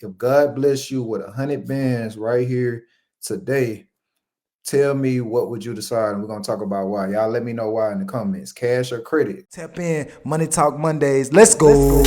If God bless you with 100 bands right here today, tell me what would you decide, and we're gonna talk about why. Y'all let me know why in the comments. Cash or credit? Tap in, Money Talk Mondays. Let's go.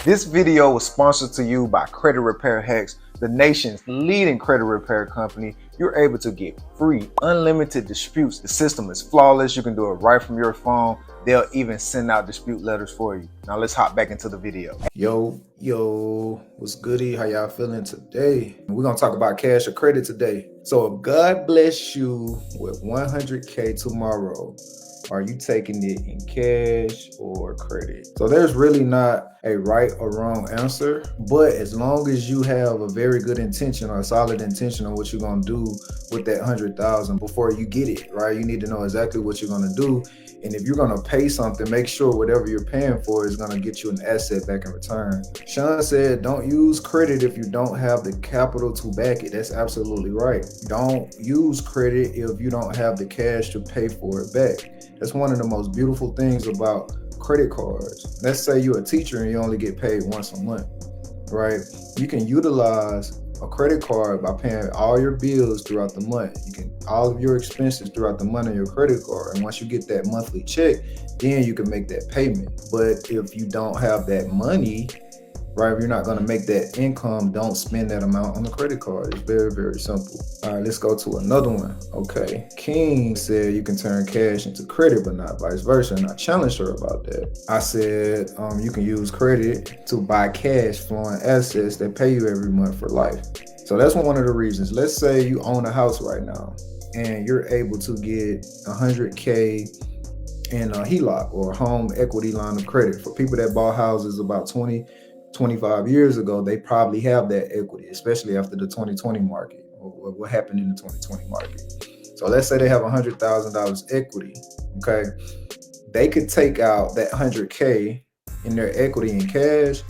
This video was sponsored to you by Credit Repair Hacks, the nation's leading credit repair company. You're able to get free, unlimited disputes. The system is flawless. You can do it right from your phone. They'll even send out dispute letters for you. Now let's hop back into the video. Yo, what's goody? How y'all feeling today? We're gonna talk about cash or credit today. So if God bless you with 100K tomorrow, are you taking it in cash or credit? So there's really not a right or wrong answer, but as long as you have a very good intention or a solid intention on what you're gonna do with that 100,000 before you get it, right? You need to know exactly what you're gonna do. And if you're gonna pay something, make sure whatever you're paying for is gonna get you an asset back in return. Sean said, don't use credit if you don't have the capital to back it. That's absolutely right. Don't use credit if you don't have the cash to pay for it back. That's one of the most beautiful things about credit cards. Let's say you're a teacher and you only get paid once a month, right? You can utilize a credit card by paying all your bills throughout the month. You can all of your expenses throughout the month on your credit card. And once you get that monthly check, then you can make that payment. But if you don't have that money, right, if you're not going to make that income, don't spend that amount on the credit card. It's very, very simple. All right, let's go to another one. Okay, King said you can turn cash into credit, but not vice versa. And I challenged her about that. I said you can use credit to buy cash flowing assets that pay you every month for life. So that's one of the reasons. Let's say you own a house right now and you're able to get 100K in a HELOC or home equity line of credit. For people that bought houses about 25 years ago, they probably have that equity, especially after the 2020 market or what happened in the 2020 market. So let's say they have $100,000 equity, okay? They could take out that 100K in their equity in cash,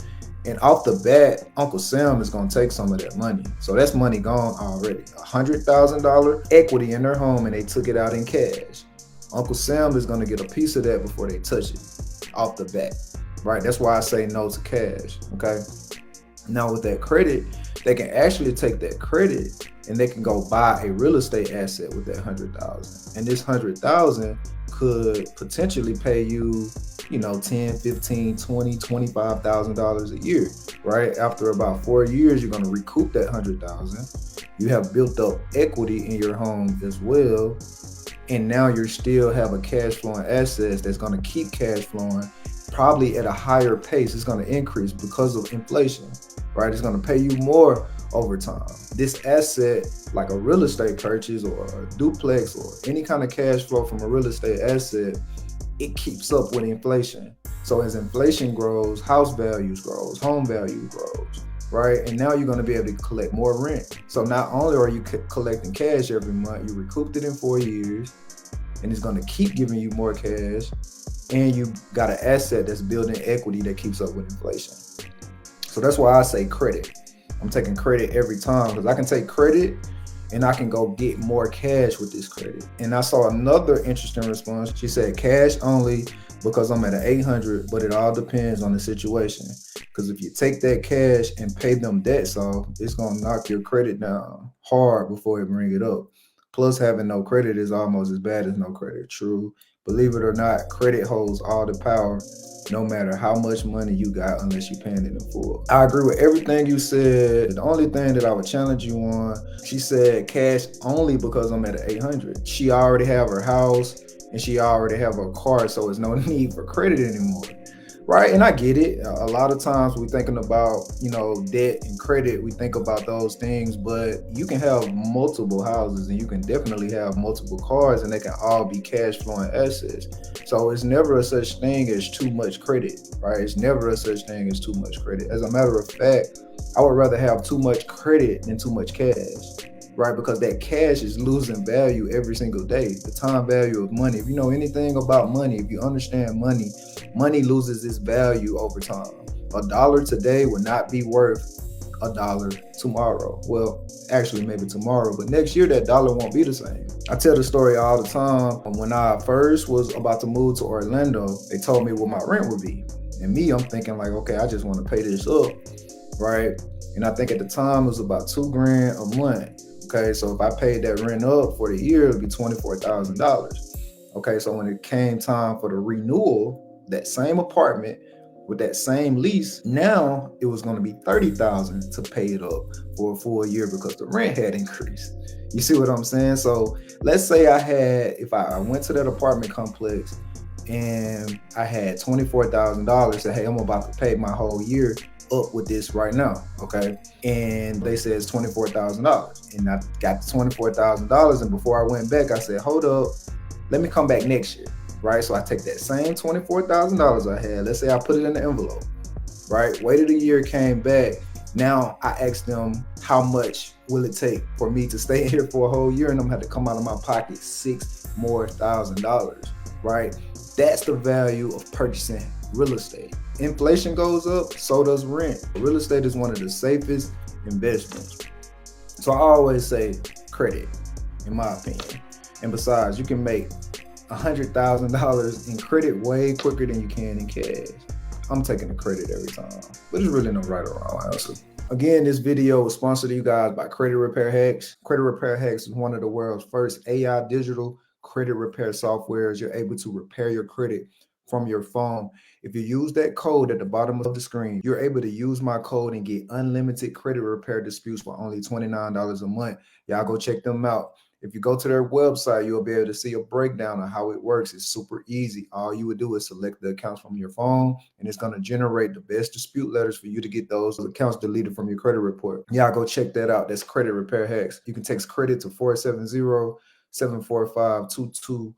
and off the bat, Uncle Sam is gonna take some of that money. So that's money gone already. $100,000 equity in their home and they took it out in cash. Uncle Sam is gonna get a piece of that before they touch it off the bat. Right, that's why I say no to cash, okay? Now with that credit, they can actually take that credit and they can go buy a real estate asset with that 100,000. And this 100,000 could potentially pay you, you know, 10, 15, 20, $25,000 a year, right? After about 4 years, you're gonna recoup that 100,000. You have built up equity in your home as well. And now you still have a cash flowing asset that's gonna keep cash flowing, probably at a higher pace. It's going to increase because of inflation, right? It's going to pay you more over time. This asset, like a real estate purchase or a duplex or any kind of cash flow from a real estate asset, it keeps up with inflation. So as inflation grows, house values grows, home value grows, right? And now you're going to be able to collect more rent. So not only are you collecting cash every month, you recouped it in 4 years, and it's going to keep giving you more cash. And you got an asset that's building equity that keeps up with inflation. So that's why I say credit. I'm taking credit every time because I can take credit and I can go get more cash with this credit. And I saw another interesting response. She said cash only because I'm at an 800, but it all depends on the situation. Because if you take that cash and pay them debts off, it's gonna knock your credit down hard before it bring it up. Plus having no credit is almost as bad as no credit. True. Believe it or not, credit holds all the power, no matter how much money you got, unless you're paying it in full. I agree with everything you said. The only thing that I would challenge you on, she said cash only because I'm at an 800. She already have her house and she already have her car, so there's no need for credit anymore. Right, and I get it. A lot of times we're thinking about, you know, debt and credit. We think about those things, but you can have multiple houses and you can definitely have multiple cars and they can all be cash flowing assets. So it's never a such thing as too much credit, right? It's never a such thing as too much credit. As a matter of fact, I would rather have too much credit than too much cash, right? Because that cash is losing value every single day. The time value of money. If you know anything about money, if you understand money, money loses its value over time. $1 today would not be worth $1 tomorrow. Well, actually maybe tomorrow, but next year that dollar won't be the same. I tell the story all the time. When I first was about to move to Orlando, they told me what my rent would be. And me, I'm thinking like, okay, I just want to pay this up, right? And I think at the time it was about 2 grand a month. Okay, so if I paid that rent up for the year, it'd be $24,000. Okay, so when it came time for the renewal, that same apartment with that same lease, now it was going to be 30,000 to pay it up for a full year because the rent had increased. You see what I'm saying? So let's say if I went to that apartment complex and I had $24,000, that hey, I'm about to pay my whole year up with this right now, okay? And they said it's $24,000, and I got the $24,000, and before I went back, I said, hold up, let me come back next year, right? So I take that same $24,000 I had, let's say I put it in the envelope, right? Waited a year, came back. Now I asked them how much will it take for me to stay here for a whole year, and I'm gonna have to come out of my pocket $6,000 more, right? That's the value of purchasing real estate. Inflation goes up, so does rent. Real estate is one of the safest investments. So I always say credit, in my opinion. And besides, you can make $100,000 in credit way quicker than you can in cash. I'm taking the credit every time, but there's really no right or wrong answer. Again, this video was sponsored to you guys by Credit Repair Hacks. Credit Repair Hacks is one of the world's first AI digital credit repair softwares. You're able to repair your credit from your phone. If you use that code at the bottom of the screen, you're able to use my code and get unlimited credit repair disputes for only $29 a month. Y'all go check them out. If you go to their website, you'll be able to see a breakdown of how it works. It's super easy. All you would do is select the accounts from your phone, and it's going to generate the best dispute letters for you to get those accounts deleted from your credit report. Yeah, go check that out. That's Credit Repair Hacks. You can text credit to 470-745-2212.